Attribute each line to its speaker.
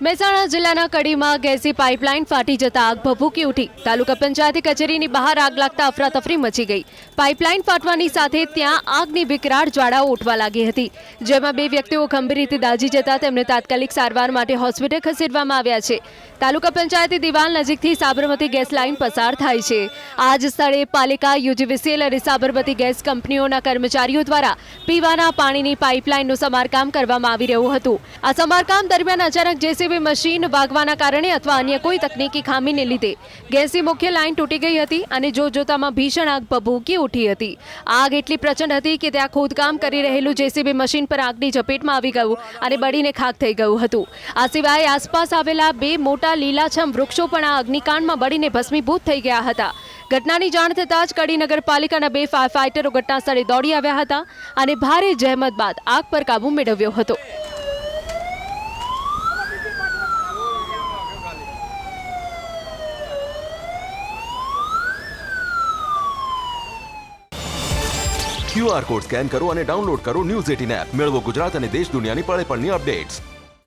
Speaker 1: મહેસાણા જિલ્લાના કડીમાં ગેસની પાઇપલાઇન ફાટી જતા આગ ભભૂકી ઉઠી। તાલુકા પંચાયત કચેરીની બહાર આગ લાગતા અફરાતફરી મચી ગઈ। પાઇપલાઇન ફાટવાની સાથે ત્યાં આગની વિકરાળ જ્વાળાઓ ઉઠવા લાગી હતી, જેમાં બે વ્યક્તિઓ ગંભીર રીતે દાઝી જતા તેમને તાત્કાલિક સારવાર માટે હોસ્પિટલ ખસેડવામાં આવ્યા છે। તાલુકા પંચાયતી દિવાલ નજીકથી સાબરમતી ગેસ લાઇન પસાર થાય છે। આ જ સ્થળે પાલિકા, યુજીવીસીએલ અને સાબરમતી ગેસ કંપનીઓના કર્મચારીઓ દ્વારા પીવાના પાણીની પાઇપલાઇનનું સમારકામ કરવામાં આવી રહ્યું હતું। આ સમારકામ દરમિયાન અચાનક જેસીબી મશીન વાગવાના કારણે અથવા અન્ય કોઈ તકનીકી ખામીને લીધે ગેસની મુખ્ય લાઇન તૂટી ગઈ હતી અને જોતજોતામાં ભીષણ આગ ભભૂકી ઉઠી હતી। આગ એટલી પ્રચંડ હતી કે ત્યાં ખોદકામ કરી રહેલું જેસીબી મશીન પર આગની ઝપેટમાં આવી ગયું અને બળીને ખાખ થઈ ગયું હતું। આ સિવાય આસપાસ આવેલા બે મોટા લીલાછમ વૃક્ષો પણ આ અગ્નિકાંડમાં બળીને ભસ્મીભૂત થઈ ગયા હતા। ઘટનાની જાણ થતાં જ કડી નગરપાલિકાના બે ફાયર ફાઇટરો ઘટના સ્થળે દોડી આવ્યા હતા અને ભારે જહેમત બાદ આગ પર કાબૂ મેળવ્યો હતો।
Speaker 2: QR કોડ સ્કેન કરો અને ડાઉનલોડ કરો ન્યૂઝ 18 એપ। મેળવો ગુજરાત અને દેશ દુનિયાની પળે પળની અપડેટ્સ।